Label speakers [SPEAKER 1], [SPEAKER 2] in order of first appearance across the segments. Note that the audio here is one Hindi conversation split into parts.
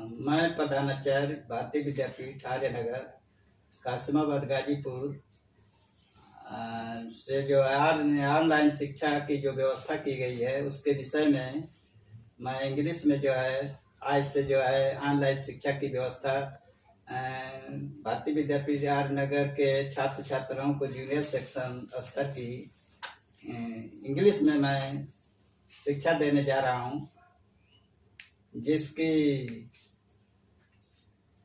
[SPEAKER 1] मैं प्रधानाचार्य भारतीय विद्यापीठ आर्यनगर कासिमाबाद गाजीपुर से जो ऑनलाइन शिक्षा की जो व्यवस्था की गई है उसके विषय में मैं इंग्लिश में जो है आज से जो है ऑनलाइन शिक्षा की व्यवस्था भारतीय विद्यापीठ आर्यनगर के छात्र छात्राओं को जूनियर सेक्शन स्तर की इंग्लिश में मैं शिक्षा देने जा रहा हूँ, जिसकी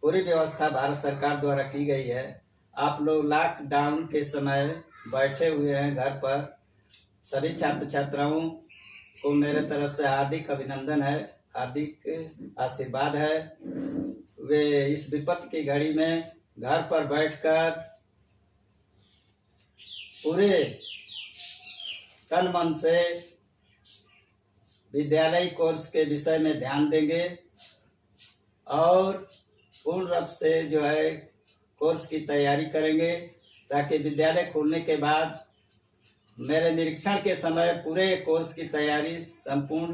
[SPEAKER 1] पूरी व्यवस्था भारत सरकार द्वारा की गई है। आप लोग लॉकडाउन के समय बैठे हुए हैं घर पर। सभी छात्र छात्राओं को मेरे तरफ से हार्दिक अभिनंदन है, हार्दिक आशीर्वाद है। वे इस विपत्ति की घड़ी में घर पर बैठकर पूरे तन मन से विद्यालय कोर्स के विषय में ध्यान देंगे और पूर्ण रूप से जो है कोर्स की तैयारी करेंगे, ताकि विद्यालय खुलने के बाद मेरे निरीक्षण के समय पूरे कोर्स की तैयारी संपूर्ण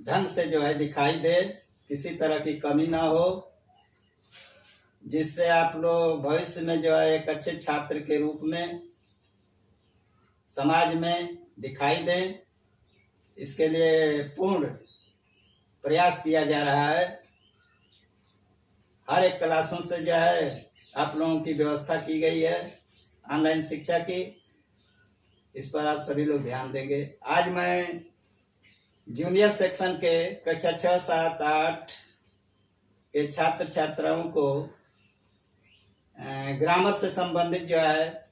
[SPEAKER 1] ढंग से जो है दिखाई दे, किसी तरह की कमी ना हो, जिससे आप लोग भविष्य में जो है एक अच्छे छात्र के रूप में समाज में दिखाई दें। इसके लिए पूर्ण प्रयास किया जा रहा है। हर एक क्लासों से जो है आप लोगों की व्यवस्था की गई है ऑनलाइन शिक्षा की। इस पर आप सभी लोग ध्यान देंगे। आज मैं जूनियर सेक्शन के कक्षा 6, 7, 8 के छात्र छात्राओं को ग्रामर से संबंधित जो है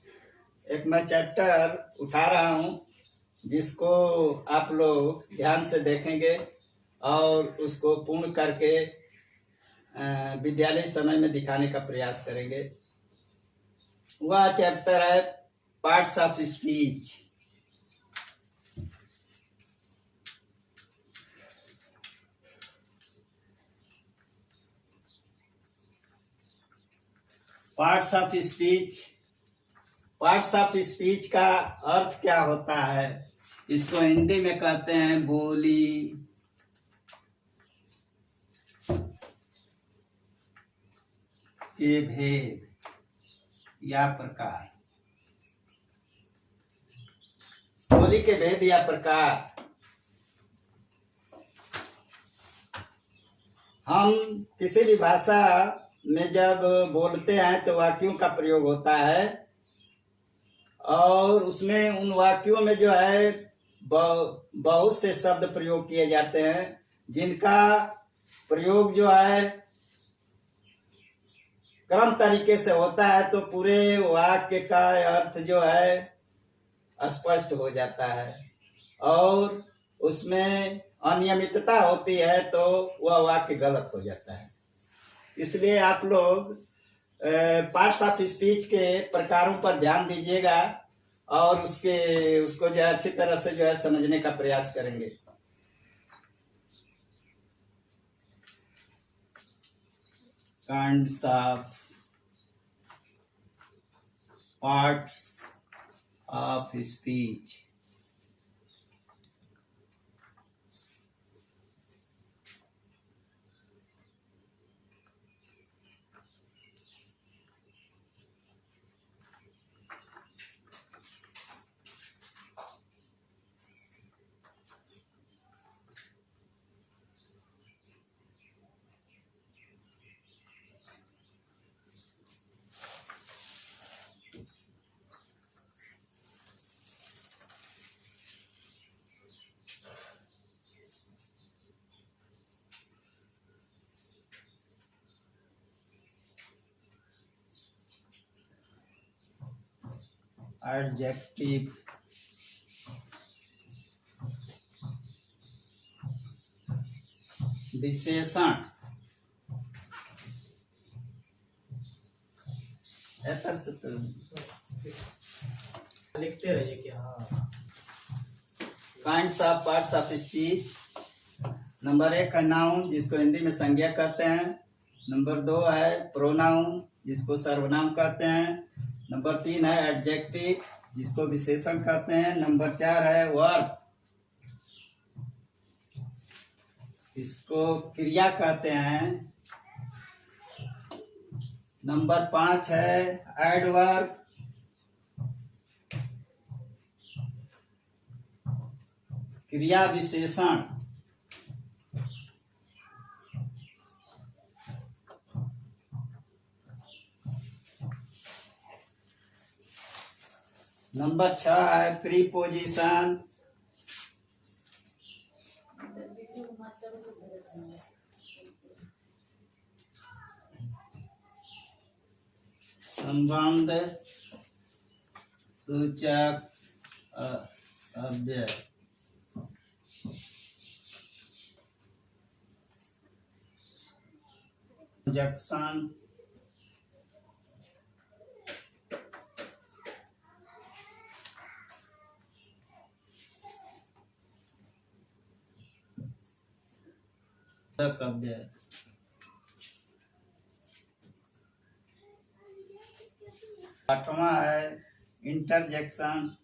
[SPEAKER 1] एक मैं चैप्टर उठा रहा हूँ, जिसको आप लोग ध्यान से देखेंगे और उसको पूर्ण करके विद्यालय समय में दिखाने का प्रयास करेंगे। वह चैप्टर है parts of speech. Parts of speech. Parts of speech का अर्थ क्या होता है? इसको हिंदी में कहते हैं बोली के भेद या प्रकार। बोली के भेद या प्रकार। हम किसी भी भाषा में जब बोलते हैं तो वाक्यों का प्रयोग होता है और उसमें उन वाक्यों में जो है बहुत से शब्द प्रयोग किए जाते हैं, जिनका प्रयोग जो है क्रम तरीके से होता है तो पूरे वाक्य का अर्थ जो है स्पष्ट हो जाता है, और उसमें अनियमितता होती है तो वह वाक्य गलत हो जाता है। इसलिए आप लोग पार्ट्स ऑफ स्पीच के प्रकारों पर ध्यान दीजिएगा और उसको जो है अच्छी तरह से जो है समझने का प्रयास करेंगे। Kinds of parts of speech. Adjective, विशेषण, लिखते रहिए कि हाँ। Kinds of parts of speech. Number 1 है नाउन, जिसको हिंदी में संज्ञा कहते हैं। नंबर 2 है प्रोनाउन, जिसको सर्वनाम कहते हैं। नंबर 3 है एडजेक्टिव, जिसको विशेषण कहते हैं। नंबर 4 है वर्ब। इसको क्रिया कहते हैं। नंबर 5 है एडवर्ब। क्रिया विशेषण। नंबर 6 है प्रीपोजिशन। संबंध सूचक अव्यय। कंजक्शन। अव्यय। 8वां है इंटरजेक्शन।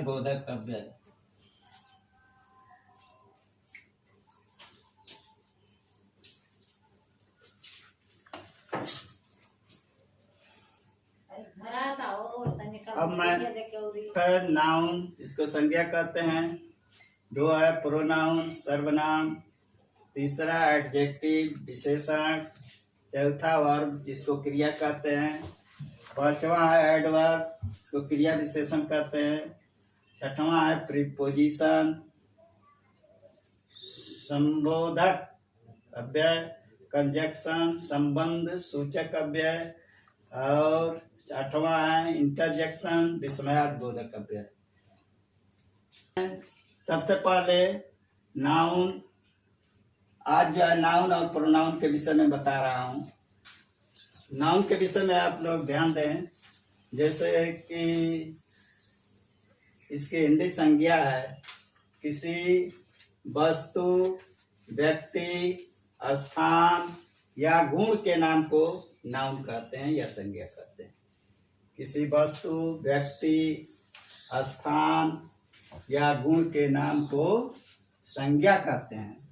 [SPEAKER 1] बोधक अव्यय। अब मैं नाउन, इसको संज्ञा कहते हैं। 2 है प्रोनाउन सर्वनाम। 3 एडजेक्टिव विशेषण। 4 वर्ब जिसको क्रिया कहते हैं। 5वां है एडवर्ब, इसको क्रिया विशेषण कहते हैं। 6वां है प्रीपोजिशन संबोधक अव्यय। कंजक्शन संबंध सूचक अव्यय। और 8वां है इंटरजेक्शन विस्मयादिबोधक अव्यय। सबसे पहले नाउन। आज जो है नाउन और प्रोनाउन के विषय में बता रहा हूँ। नाउन के विषय में आप लोग ध्यान दें। जैसे कि इसकी हिंदी संज्ञा है। किसी वस्तु, व्यक्ति, स्थान या गुण के नाम को नाउन कहते हैं या संज्ञा कहते हैं। किसी वस्तु, व्यक्ति, स्थान या गुण के नाम को संज्ञा कहते हैं।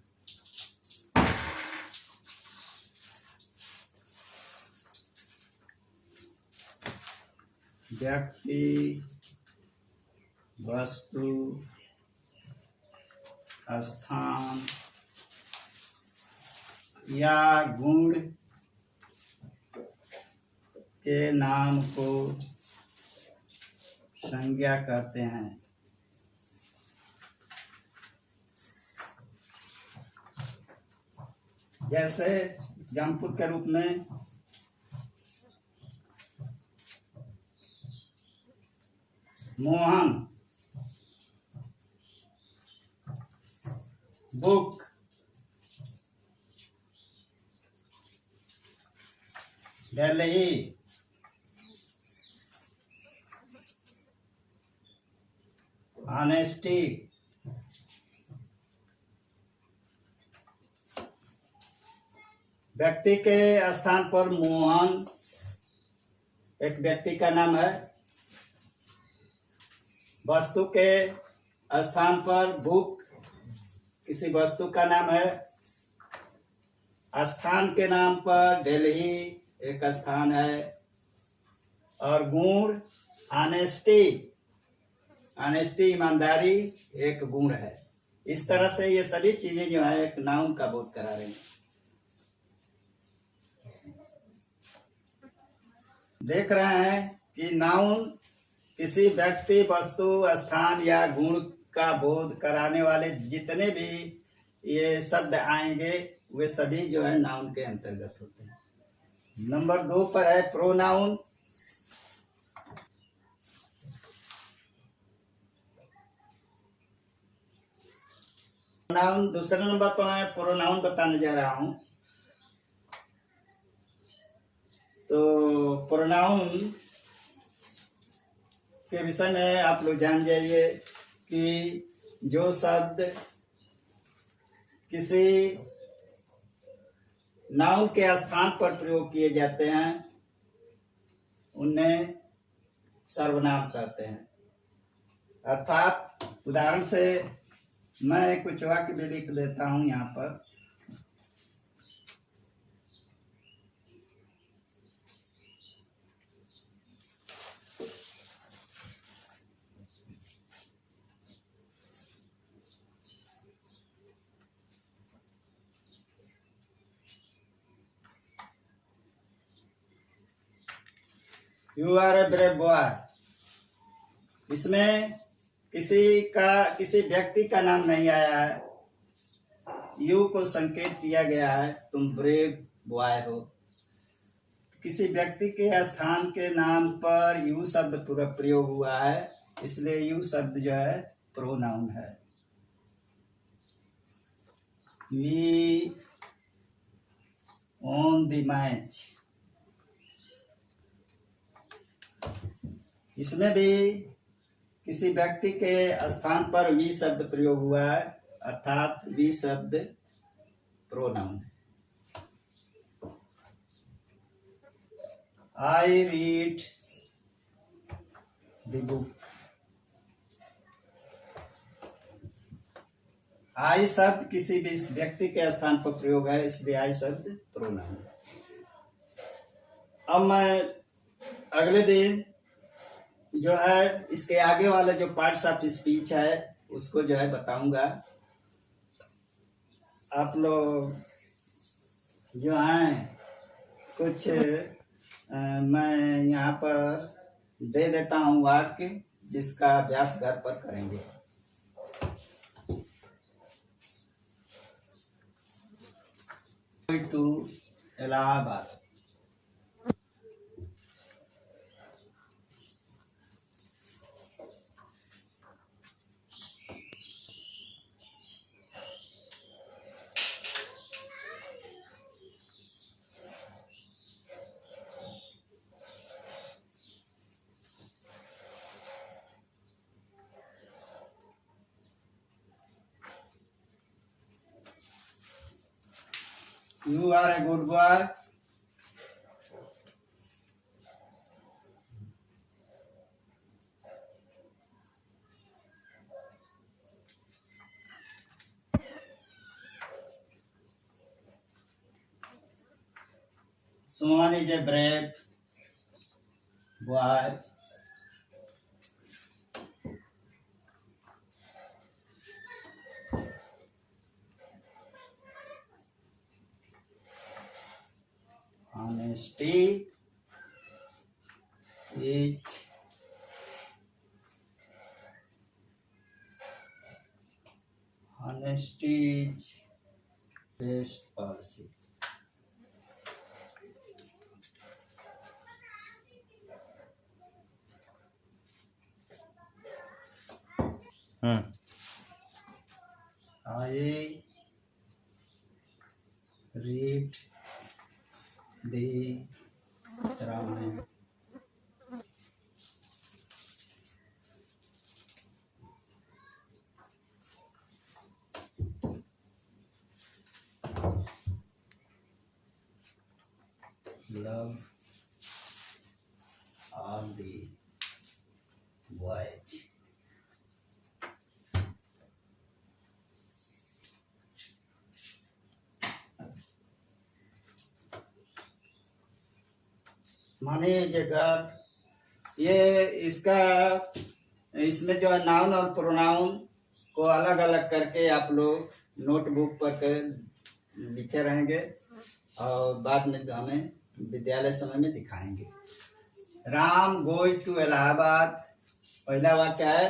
[SPEAKER 1] व्यक्ति, वस्तु, स्थान या गुण के नाम को संज्ञा कहते हैं। जैसे एग्जाम्पल के रूप में मोहन, बुक, दिल्ली, ऑनेस्टी, व्यक्ति के स्थान पर मोहन एक व्यक्ति का नाम है। वस्तु के स्थान पर बुक किसी वस्तु का नाम है। स्थान के नाम पर दिल्ली एक स्थान है। और गुण ऑनेस्टी, ऑनेस्टी ईमानदारी एक गुण है। इस तरह से ये सभी चीजें जो है एक नाउन का बोध करा रहे हैं। देख रहे हैं कि नाउन किसी व्यक्ति, वस्तु, स्थान या गुण का बोध कराने वाले जितने भी ये शब्द आएंगे वे सभी जो है नाउन के अंतर्गत होते हैं। नंबर 2 पर है प्रोनाउन। प्रोनाउन दूसरे नंबर पर मैं प्रोनाउन बताने जा रहा हूं। तो प्रोनाउन के विषय में आप लोग जान जाइए कि जो शब्द किसी नाउन के स्थान पर प्रयोग किए जाते हैं उन्हें सर्वनाम कहते हैं। अर्थात उदाहरण से मैं कुछ वाक्य भी लिख देता हूं यहाँ पर। You are a brave boy. इसमें किसी व्यक्ति का नाम नहीं आया है। यू को संकेत किया गया है, तुम ब्रेव बॉय हो। किसी व्यक्ति के स्थान के नाम पर यू शब्द पूरा प्रयोग हुआ है, इसलिए यू शब्द जो है प्रोनाउन है। वी ऑन द मैच, इसमें भी किसी व्यक्ति के स्थान पर वी शब्द प्रयोग हुआ है, अर्थात वी शब्द प्रोनाउन है। I read the book. I शब्द किसी भी व्यक्ति के स्थान पर प्रयोग है, इसलिए आई शब्द प्रोनाउन है। अब मैं अगले दिन जो है इसके आगे वाला जो पार्ट्स ऑफ स्पीच है उसको जो है बताऊंगा। आप लोग जो हैं कुछ मैं यहाँ पर दे देता हूँ वाक्य, जिसका अभ्यास घर पर करेंगे। To Allahabad. You are a good boy. Suman is a brave boy. Honesty is best policy. I read the Ramayana. Love all the voyage. माने जगह ये इसमें जो है नाउन और प्रोनाउन को अलग अलग करके आप लोग नोटबुक पर लिखे रहेंगे और बाद में हमें विद्यालय समय में दिखाएंगे। राम गोइंग टू इलाहाबाद पहला वाक्य है।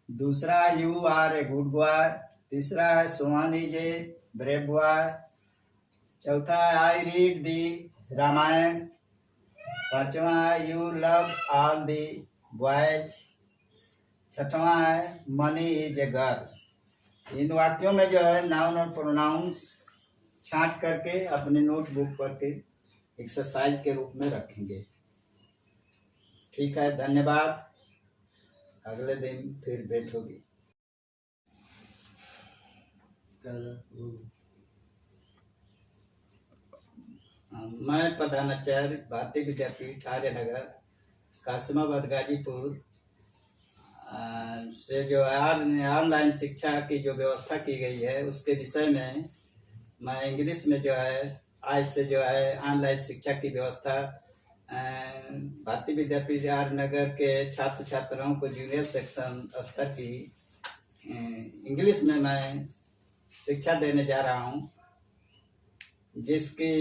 [SPEAKER 1] दूसरा you are a good boy. तीसरा है Sohan is a brave boy. चौथा है आई रीड दी रामायण। पांचवा है you love all the boys. छठवां है मनी इज ए गर्ल। इन वाक्यों में जो है नाउन और प्रोनाउंस छांट करके अपने नोटबुक पर के एक्सरसाइज के रूप में रखेंगे। ठीक है, धन्यवाद। अगले दिन फिर भेंट होगी। मैं प्रधानाचार्य भारतीय विद्यापीठ आर्यनगर कासिमाबाद गाजीपुर से जो है ऑनलाइन शिक्षा की जो व्यवस्था की गई है उसके विषय में मैं इंग्लिश में जो है आज से जो है ऑनलाइन शिक्षा की व्यवस्था भारतीय विद्यापीठ नगर के छात्र छात्राओं को जूनियर सेक्शन स्तर की इंग्लिश में मैं शिक्षा देने जा रहा हूँ, जिसकी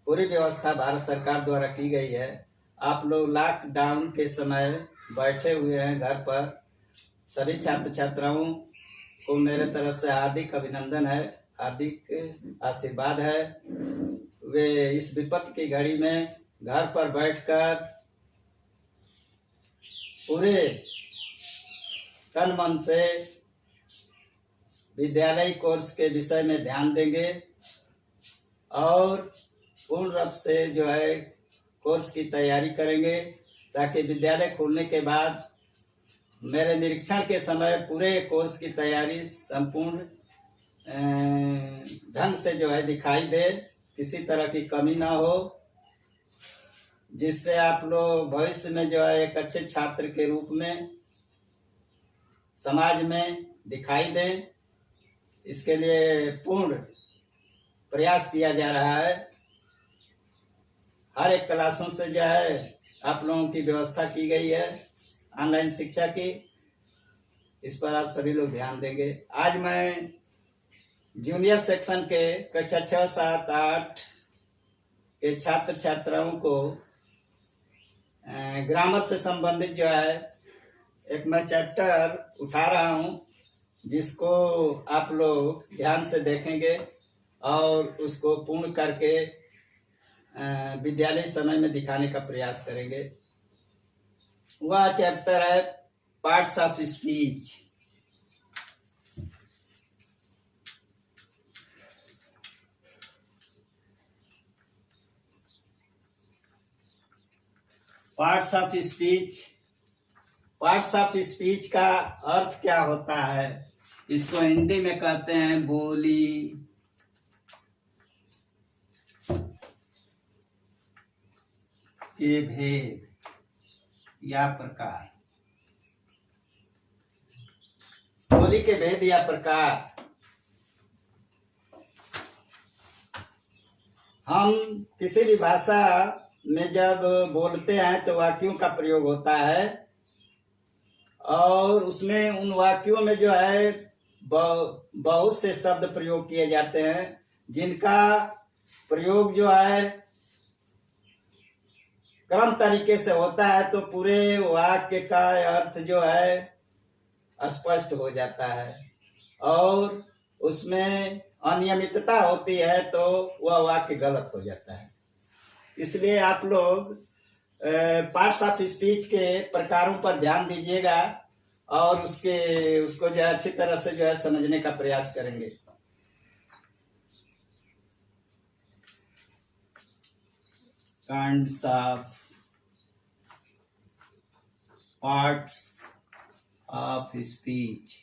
[SPEAKER 1] पूरी व्यवस्था भारत सरकार द्वारा की गई है। आप लोग लॉकडाउन के समय बैठे हुए हैं घर पर। सभी छात्र छात्राओं को मेरे तरफ से हार्दिक अभिनंदन है, हार्दिक आशीर्वाद है। वे इस विपत्ति की घड़ी में घर पर बैठकर पूरे तन मन से विद्यालय कोर्स के विषय में ध्यान देंगे और पूर्ण रूप से जो है कोर्स की तैयारी करेंगे, ताकि विद्यालय खुलने के बाद मेरे निरीक्षण के समय पूरे कोर्स की तैयारी संपूर्ण ढंग से जो है दिखाई दे, किसी तरह की कमी ना हो, जिससे आप लोग भविष्य में जो है एक अच्छे छात्र के रूप में समाज में दिखाई दें। इसके लिए पूर्ण प्रयास किया जा रहा है। हर एक क्लासों से जो है आप लोगों की व्यवस्था की गई है ऑनलाइन शिक्षा की। इस पर आप सभी लोग ध्यान देंगे। आज मैं जूनियर सेक्शन के कक्षा 6, 7, 8 के छात्र छात्राओं को ग्रामर से संबंधित जो है एक मैं चैप्टर उठा रहा हूँ, जिसको आप लोग ध्यान से देखेंगे और उसको पूर्ण करके विद्यालय समय में दिखाने का प्रयास करेंगे। वह चैप्टर है parts of speech. Parts of speech. Parts of speech का अर्थ क्या होता है? इसको हिंदी में कहते हैं बोली के भेद या प्रकार। बोली के भेद या प्रकार। हम किसी भी भाषा में जब बोलते हैं तो वाक्यों का प्रयोग होता है और उसमें उन वाक्यों में जो है बहुत से शब्द प्रयोग किए जाते हैं, जिनका प्रयोग जो है क्रम तरीके से होता है तो पूरे वाक्य का अर्थ जो है स्पष्ट हो जाता है और उसमें अनियमितता होती है तो वह वाक्य गलत हो जाता है। इसलिए आप लोग पार्ट्स ऑफ स्पीच के प्रकारों पर ध्यान दीजिएगा और उसको जो है अच्छी तरह से जो है समझने का प्रयास करेंगे। Kinds of parts of speech.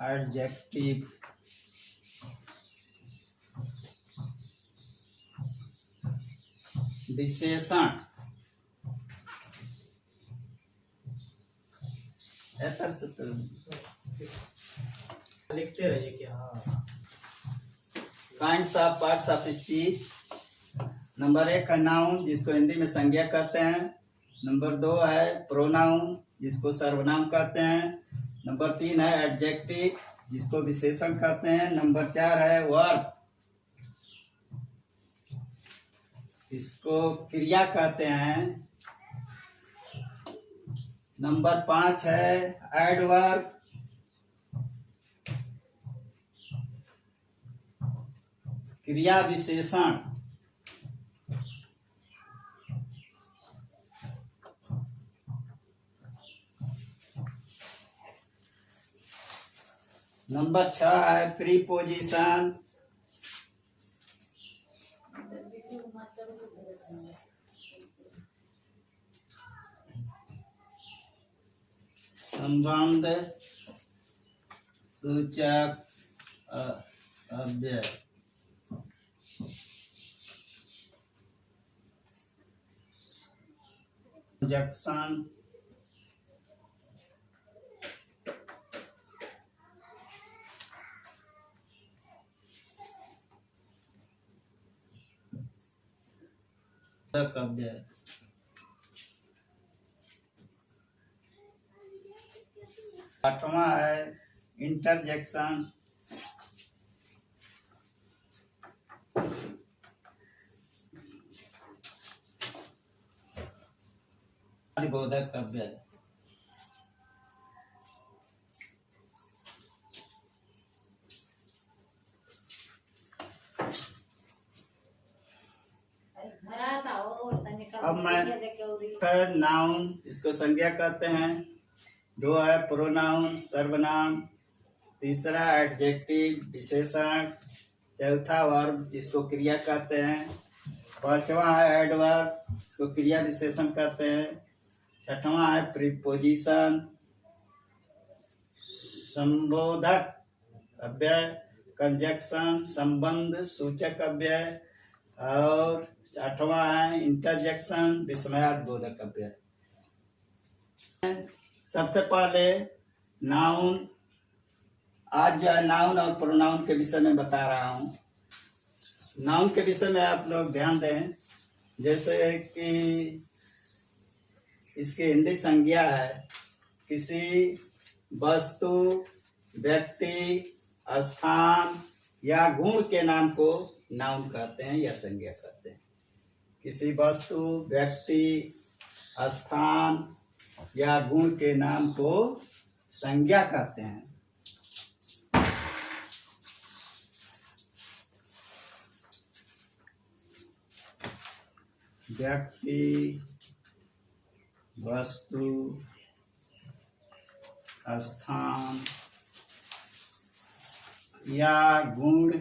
[SPEAKER 1] Adjective, विशेषण।
[SPEAKER 2] लिखते रहिए कि हाँ।
[SPEAKER 1] Kinds of parts of speech. Number 1 है नाउन, जिसको हिंदी में संज्ञा कहते हैं। नंबर 2 है प्रोनाउन, जिसको सर्वनाम कहते हैं। नंबर 3 है एडजेक्टिव, जिसको विशेषण कहते हैं। नंबर 4 है वर्ब, इसको क्रिया कहते हैं। नंबर 5 है एडवर्ब। क्रिया विशेषण। नंबर 6 है प्रीपोजिशन। संबंध सूचक अव्यय। जंक्शन। अव्यय। 8वां है इंटरजेक्शन। बोधक अव्यय। अब मैं नाउन, इसको संज्ञा कहते हैं। 2 है प्रोनाउन सर्वनाम। 3 एडजेक्टिव विशेषण। 4 वर्ब जिसको क्रिया कहते हैं। 5वां है एडवर्ब, इसको क्रिया विशेषण कहते हैं। 6वां है प्रीपोजिशन संबोधक अव्यय। कंजक्शन संबंध सूचक अव्यय। और 8वां है इंटरजेक्शन विस्मयादिबोधक अव्यय। सबसे पहले नाउन। आज जो है नाउन और प्रोनाउन के विषय में बता रहा हूँ। नाउन के विषय में आप लोग ध्यान दें, जैसे कि इसकी हिंदी संज्ञा है। किसी वस्तु, व्यक्ति, स्थान या गुण के नाम को नाउन कहते हैं या संज्ञा कहते हैं। किसी वस्तु, व्यक्ति, स्थान या गुण के नाम को संज्ञा कहते हैं। व्यक्ति, वस्तु, स्थान या गुण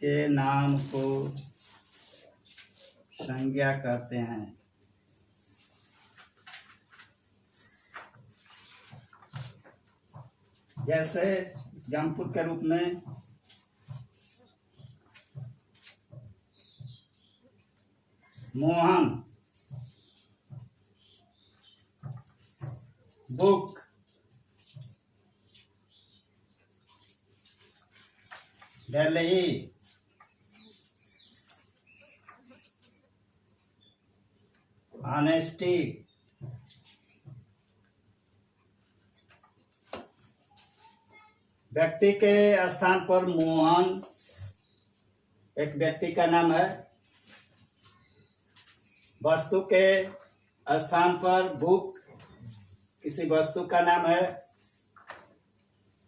[SPEAKER 1] के नाम को संज्ञा कहते हैं। जैसे एग्जाम्पल के रूप में मोहन, बुक, दिल्ली, ऑनेस्टी, व्यक्ति के स्थान पर मोहन एक व्यक्ति का नाम है। वस्तु के स्थान पर बुक किसी वस्तु का नाम है।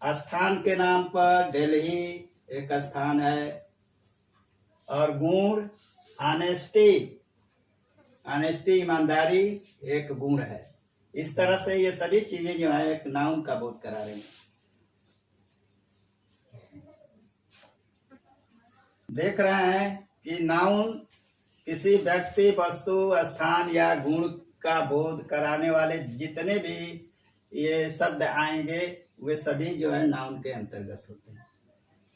[SPEAKER 1] स्थान के नाम पर दिल्ली एक स्थान है। और गुण ऑनेस्टी, ऑनेस्टी ईमानदारी एक गुण है। इस तरह से ये सभी चीजें जो है एक नाउन का बोध करा रही हैं। देख रहे हैं कि नाउन किसी व्यक्ति, वस्तु, स्थान या गुण का बोध कराने वाले जितने भी ये शब्द आएंगे वे सभी जो है नाउन के अंतर्गत होते हैं।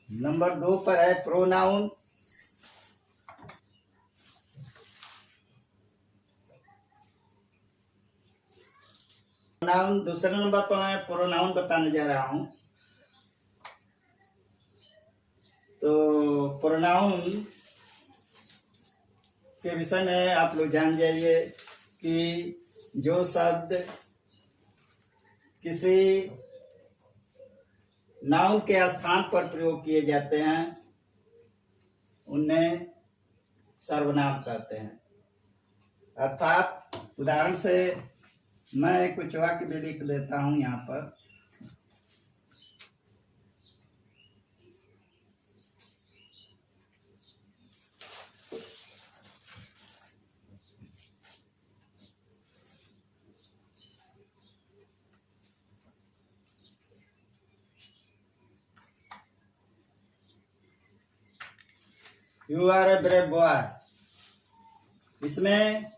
[SPEAKER 1] नंबर 2 पर है प्रोनाउन। प्रोनाउन दूसरे नंबर पर मैं प्रोनाउन बताने जा रहा हूं। तो प्रोनाउन के विषय में आप लोग जान जाइए कि जो शब्द किसी नाउन के स्थान पर प्रयोग किए जाते हैं उन्हें सर्वनाम कहते हैं। अर्थात उदाहरण से मैं कुछ वाक्य भी लिख देता हूं यहाँ पर। You are a brave boy. इसमें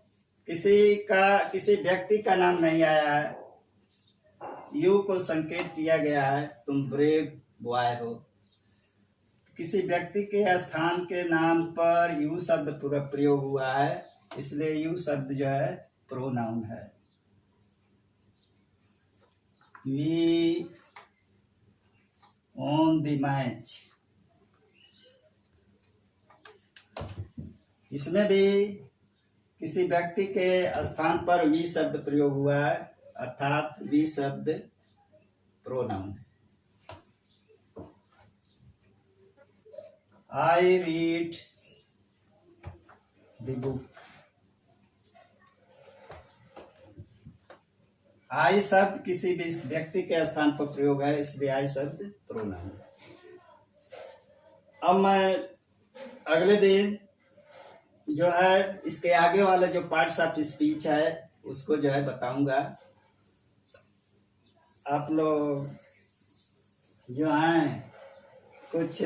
[SPEAKER 1] किसी व्यक्ति का नाम नहीं आया है। यू को संकेत किया गया है, तुम ब्रेव बॉय हो। किसी व्यक्ति के स्थान के नाम पर यू शब्द प्रयोग हुआ है, इसलिए यू शब्द जो है प्रोनाउन है। वी ऑन द मैच, इसमें भी किसी व्यक्ति के स्थान पर वी शब्द प्रयोग हुआ है, अर्थात वी शब्द प्रोनाउन है। I read the book. I शब्द किसी भी व्यक्ति के स्थान पर प्रयोग है, इसलिए आई शब्द प्रोनाउन है। अब मैं अगले दिन जो है इसके आगे वाले जो पार्ट्स ऑफ स्पीच है उसको जो है बताऊंगा। आप लोग जो हैं कुछ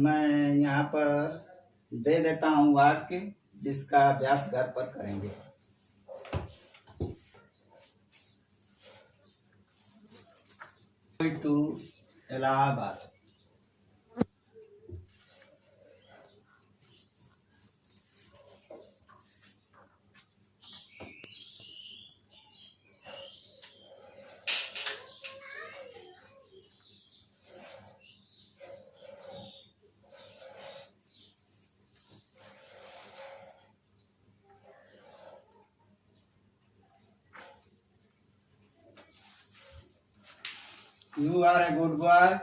[SPEAKER 1] मैं यहाँ पर दे देता हूँ वाक्य, जिसका अभ्यास घर पर करेंगे। To Allahabad. You are a good boy.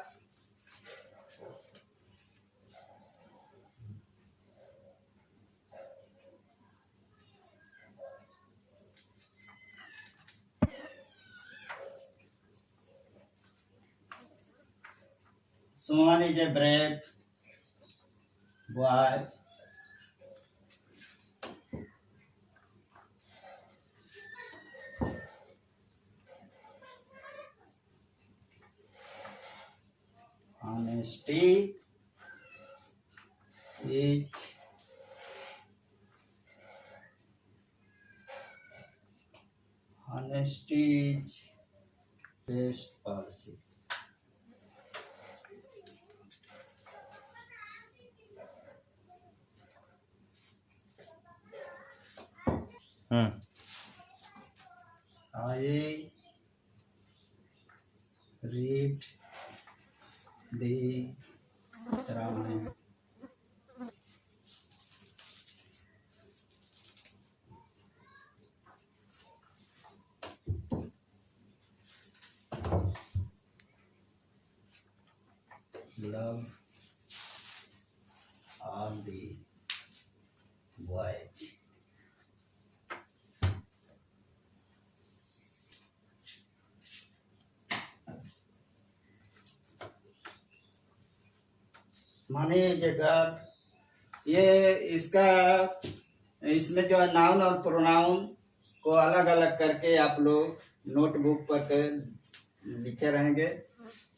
[SPEAKER 1] Suman is a brave boy. Honesty is best policy. I read the Ramayana. Love all the voyage. माने जगह ये इसमें जो है नाउन और प्रोनाउन को अलग अलग करके आप लोग नोटबुक पर लिखे रहेंगे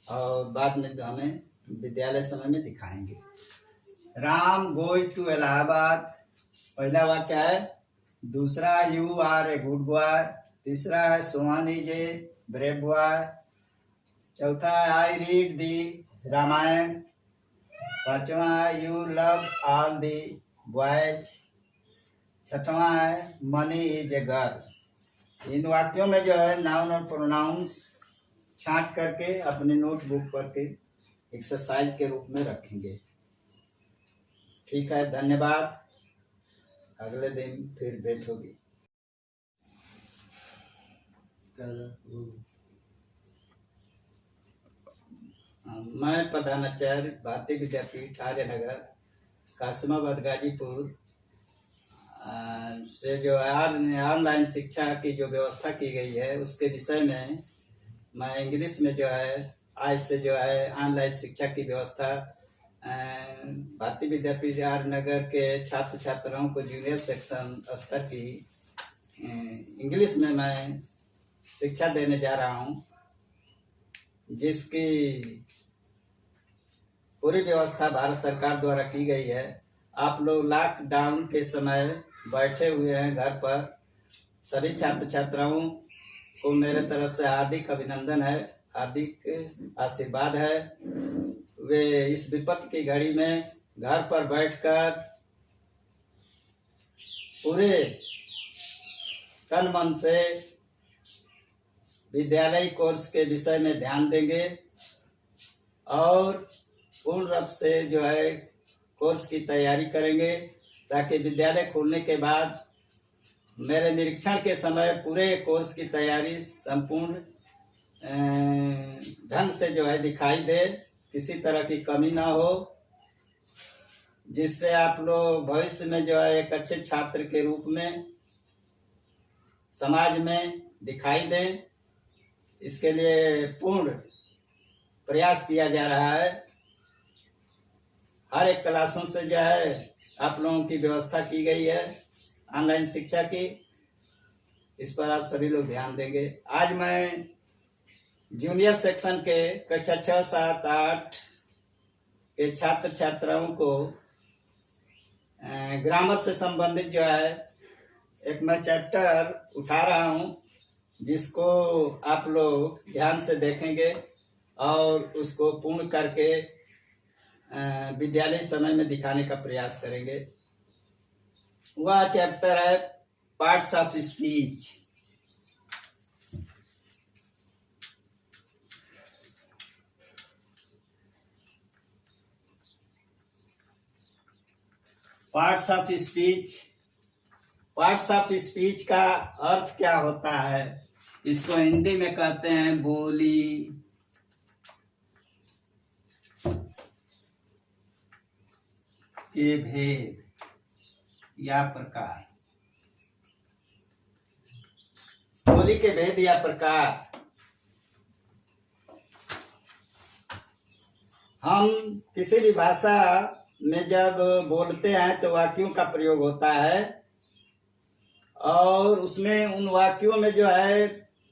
[SPEAKER 1] और बाद में हमें विद्यालय समय में दिखाएंगे। राम गोइंग टू इलाहाबाद पहला वाक्य है। दूसरा you are a good boy. तीसरा है Sohan is a brave boy. चौथा है आई रीड दी रामायण। पांचवा है you love all the boys. छठवां है मनी इज ए गर्ल। इन वाक्यों में जो है नाउन और प्रोनाउंस छांट करके अपने नोटबुक पर के एक्सरसाइज के रूप में रखेंगे। ठीक है, धन्यवाद। अगले दिन फिर भेंट होगी। मैं प्रधानाचार्य भारतीय विद्यापीठ आर्यनगर कासिमाबाद गाजीपुर से जो है ऑनलाइन शिक्षा की जो व्यवस्था की गई है उसके विषय में मैं इंग्लिश में जो है आज से जो है ऑनलाइन शिक्षा की व्यवस्था भारतीय विद्यापीठ आर नगर के छात्र छात्राओं को जूनियर सेक्शन स्तर की इंग्लिश में मैं शिक्षा देने जा रहा हूँ, जिसकी पूरी व्यवस्था भारत सरकार द्वारा की गई है। आप लोग लॉकडाउन के समय बैठे हुए हैं घर पर। सभी छात्र छात्राओं को मेरे तरफ से हार्दिक अभिनंदन है, हार्दिक आशीर्वाद है। वे इस विपत्ति की घड़ी में घर पर बैठकर पूरे तन मन से विद्यालय कोर्स के विषय में ध्यान देंगे और पूर्ण रूप से जो है कोर्स की तैयारी करेंगे, ताकि विद्यालय खुलने के बाद मेरे निरीक्षण के समय पूरे कोर्स की तैयारी संपूर्ण ढंग से जो है दिखाई दे, किसी तरह की कमी ना हो, जिससे आप लोग भविष्य में जो है एक अच्छे छात्र के रूप में समाज में दिखाई दें। इसके लिए पूर्ण प्रयास किया जा रहा है। हर एक क्लासों से जो है आप लोगों की व्यवस्था की गई है ऑनलाइन शिक्षा की। इस पर आप सभी लोग ध्यान देंगे। आज मैं जूनियर सेक्शन के कक्षा 6, 7, 8 के छात्र छात्राओं को ग्रामर से संबंधित जो है एक मैं चैप्टर उठा रहा हूँ, जिसको आप लोग ध्यान से देखेंगे और उसको पूर्ण करके विद्यालय समय में दिखाने का प्रयास करेंगे। वह चैप्टर है parts of speech. Parts of speech. Parts of speech का अर्थ क्या होता है? इसको हिंदी में कहते हैं बोली के भेद या प्रकार। बोली के भेद या प्रकार। हम किसी भी भाषा में जब बोलते हैं तो वाक्यों का प्रयोग होता है और उसमें उन वाक्यों में जो है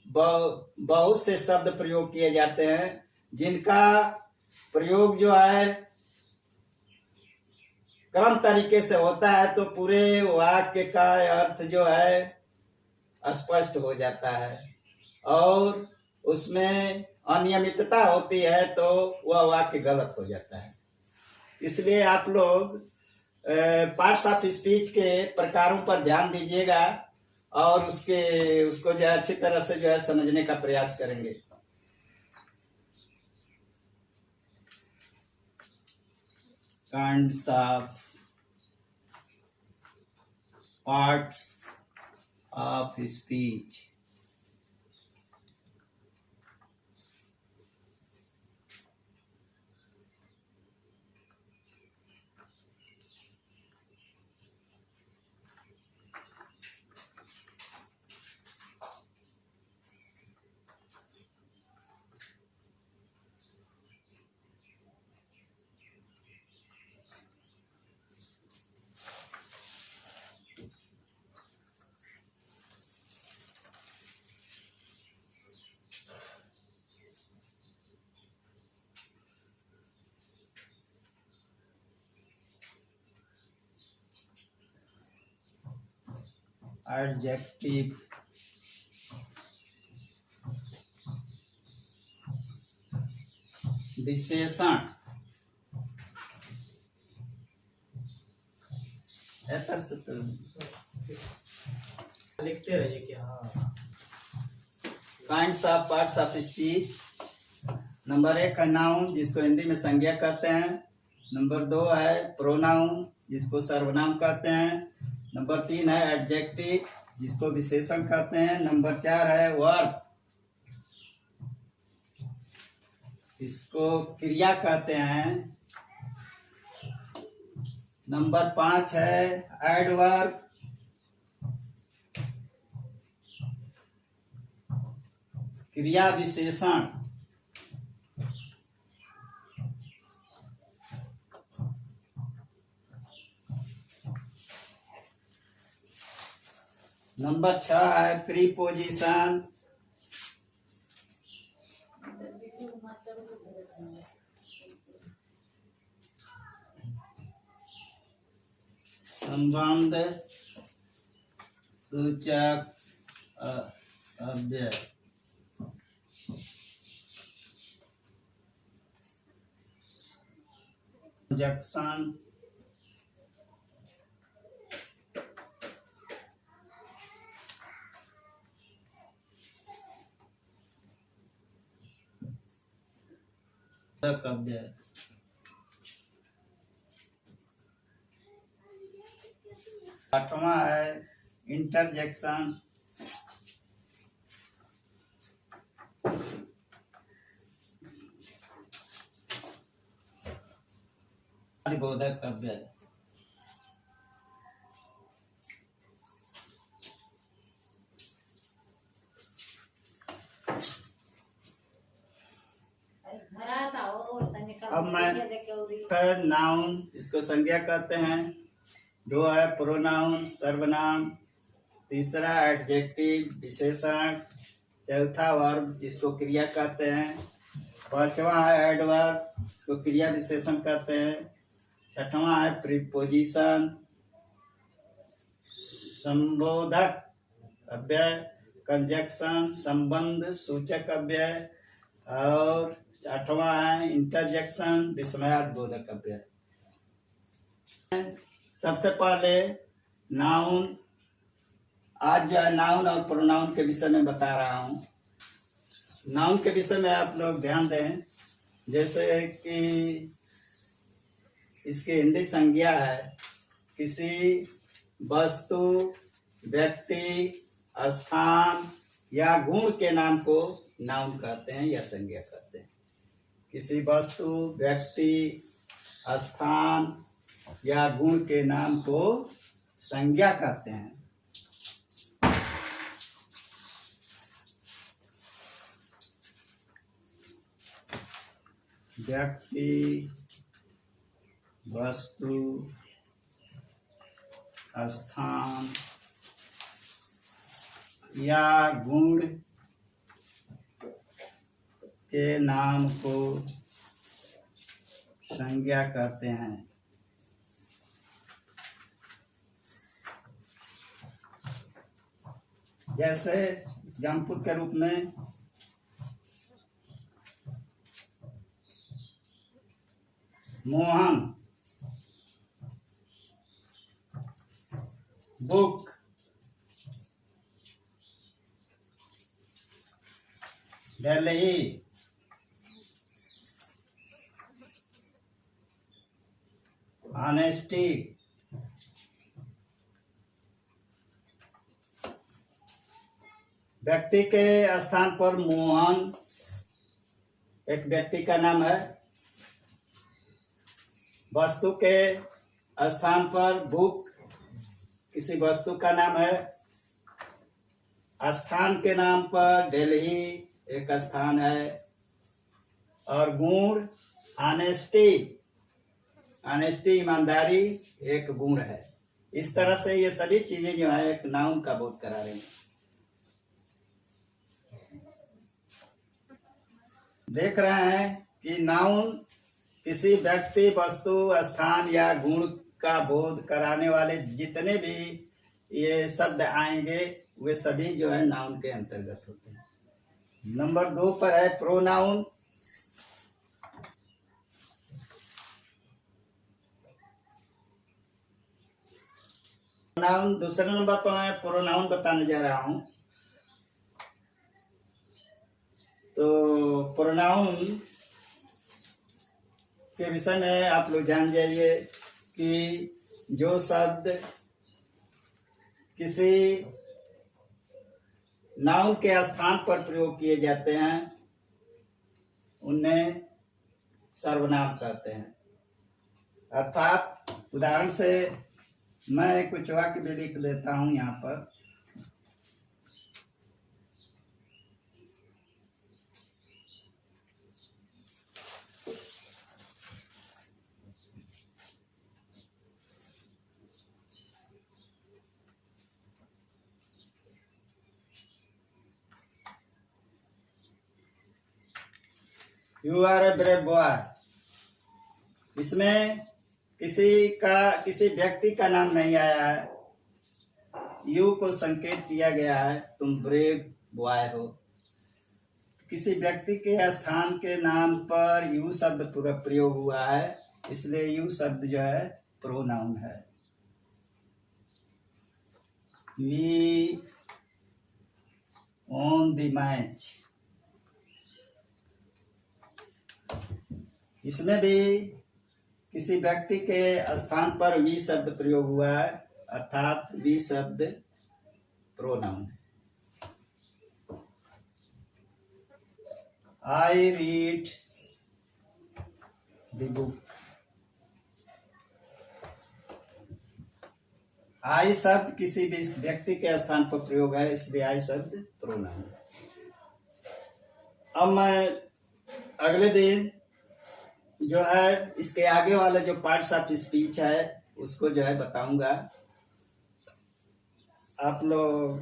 [SPEAKER 1] बहुत से शब्द प्रयोग किए जाते हैं, जिनका प्रयोग जो है क्रम तरीके से होता है तो पूरे वाक्य का अर्थ जो है स्पष्ट हो जाता है और उसमें अनियमितता होती है तो वह वाक्य गलत हो जाता है। इसलिए आप लोग पार्ट्स ऑफ स्पीच के प्रकारों पर ध्यान दीजिएगा और उसको जो है अच्छी तरह से जो है समझने का प्रयास करेंगे। Kinds of parts of speech. Adjective, विशेषण,
[SPEAKER 2] लिखते रहिए कि हाँ।
[SPEAKER 1] Kinds of parts of speech. Number 1 है नाउन, जिसको हिंदी में संज्ञा कहते हैं। नंबर 2 है प्रोनाउन, जिसको सर्वनाम कहते हैं। नंबर 3 है एडजेक्टिव, जिसको विशेषण कहते हैं। नंबर 4 है वर्ब, इसको क्रिया कहते हैं। नंबर 5 है एडवर्ब, क्रिया विशेषण नंबर 6 है प्रीपोजिशन। संबंध सूचक अव्यय। जंक्शन अव्यय। आठवां है इंटरजेक्शन। बोधक अव्यय। अब मैं नाउन जिसको संज्ञा कहते हैं, 2 है प्रोनाउन सर्वनाम, तीसरा एडजेक्टिव विशेषण, चौथा वर्ब जिसको क्रिया कहते हैं, 5वां है एडवर्ब जिसको क्रिया विशेषण कहते हैं, 6वां है प्रीपोजिशन संबोधक अव्यय, कंजक्शन संबंध सूचक अव्यय, और 8वां है इंटरजेक्शन विस्मयादिबोधक अव्यय। सबसे पहले नाउन, आज जो है नाउन और प्रोनाउन के विषय में बता रहा हूं। नाउन के विषय में आप लोग ध्यान दें, जैसे कि इसकी हिंदी संज्ञा है, किसी वस्तु, व्यक्ति, स्थान या गुण के नाम को नाउन कहते हैं या संज्ञा कहते हैं। किसी वस्तु, व्यक्ति, स्थान या गुण के नाम को संज्ञा कहते हैं। व्यक्ति, वस्तु, स्थान या गुण के नाम को संज्ञा कहते हैं। जैसे एग्जाम्पल के रूप में मोहन, बुक, दिल्ली, ऑनेस्टी, व्यक्ति के स्थान पर मोहन एक व्यक्ति का नाम है, वस्तु के स्थान पर बुक किसी वस्तु का नाम है, स्थान के नाम पर दिल्ली एक स्थान है, और गुण ऑनेस्टी, ऑनेस्टी ईमानदारी एक गुण है। इस तरह से ये सभी चीजें जो है एक नाउन का बोध करा रही हैं। देख रहे हैं कि नाउन किसी व्यक्ति, वस्तु, स्थान या गुण का बोध कराने वाले जितने भी ये शब्द आएंगे वे सभी जो है नाउन के अंतर्गत होते हैं। नंबर 2 पर है प्रोनाउन। प्रोनाउन दूसरे नंबर पर मैं प्रोनाउन बताने जा रहा हूं। तो प्रोनाउन के विषय में आप लोग जान जाइए कि जो शब्द किसी नाउन के स्थान पर प्रयोग किए जाते हैं उन्हें सर्वनाम कहते हैं। अर्थात उदाहरण से मैं कुछ वाक्य भी लिख लेता हूं यहाँ पर। You are a brave boy. इसमें किसी व्यक्ति का नाम नहीं आया है। यू को संकेत किया गया है, तुम ब्रेव बॉय हो। किसी व्यक्ति के स्थान के नाम पर यू शब्द प्रयोग हुआ है, इसलिए यू शब्द जो है प्रोनाउन है। वी ऑन द मैच, इसमें भी किसी व्यक्ति के स्थान पर वी शब्द प्रयोग हुआ है, अर्थात वी शब्द प्रोनाउन है। I read the book. I शब्द किसी भी व्यक्ति के स्थान पर प्रयोग है, इसलिए आई शब्द प्रोनाउन है। अब मैं अगले दिन जो है इसके आगे वाला जो पार्ट्स ऑफ स्पीच है उसको जो है बताऊंगा। आप लोग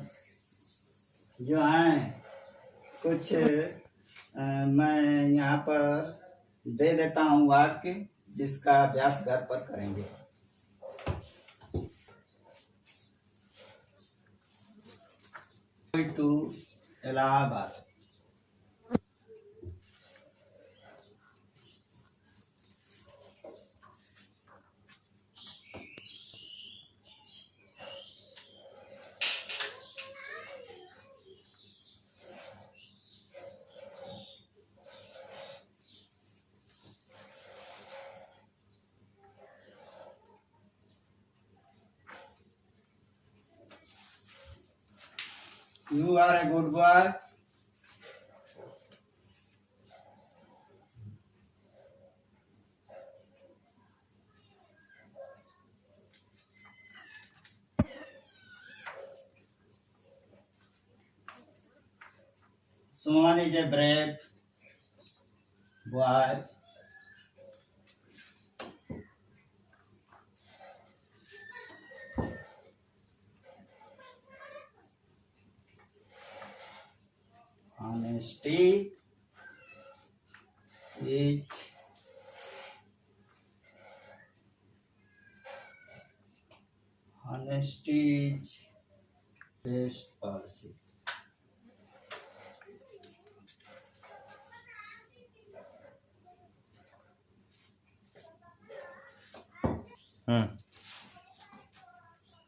[SPEAKER 1] जो हैं कुछ मैं यहाँ पर दे देता हूँ वाक्य, जिसका अभ्यास घर पर करेंगे। To Allahabad. You are a good boy. Suman is a brave boy. Honesty is best policy.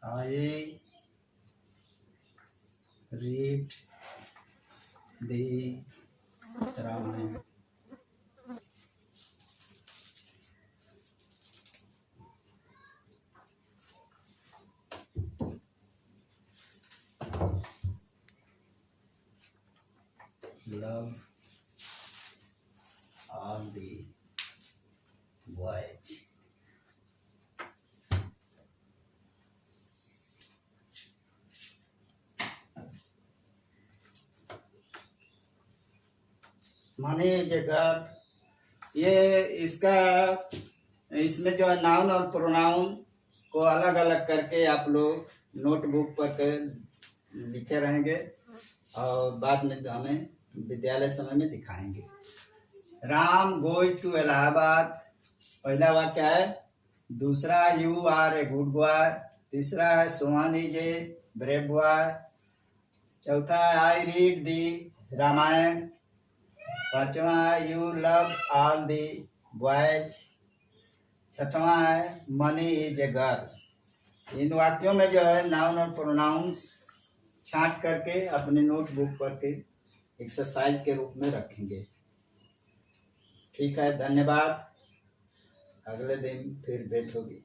[SPEAKER 1] I read the Ramayana. Love all the voyage. माने जगह ये इसमें जो है नाउन और प्रोनाउन को अलग अलग करके आप लोग नोटबुक पर लिखे रहेंगे और बाद में हमें विद्यालय समय में दिखाएंगे। राम गोइंग टू इलाहाबाद पहला वाक्य है। दूसरा you are a good boy. तीसरा है Sohan is a brave boy. चौथा है आई रीड दी रामायण। पांचवा है you love all the boys. छठवां है मनी इज ए गर्ल। इन वाक्यों में जो है नाउन और प्रोनाउंस छांट करके अपने नोटबुक पर के एक्सरसाइज के रूप में रखेंगे। ठीक है, धन्यवाद। अगले दिन फिर भेंट होगी।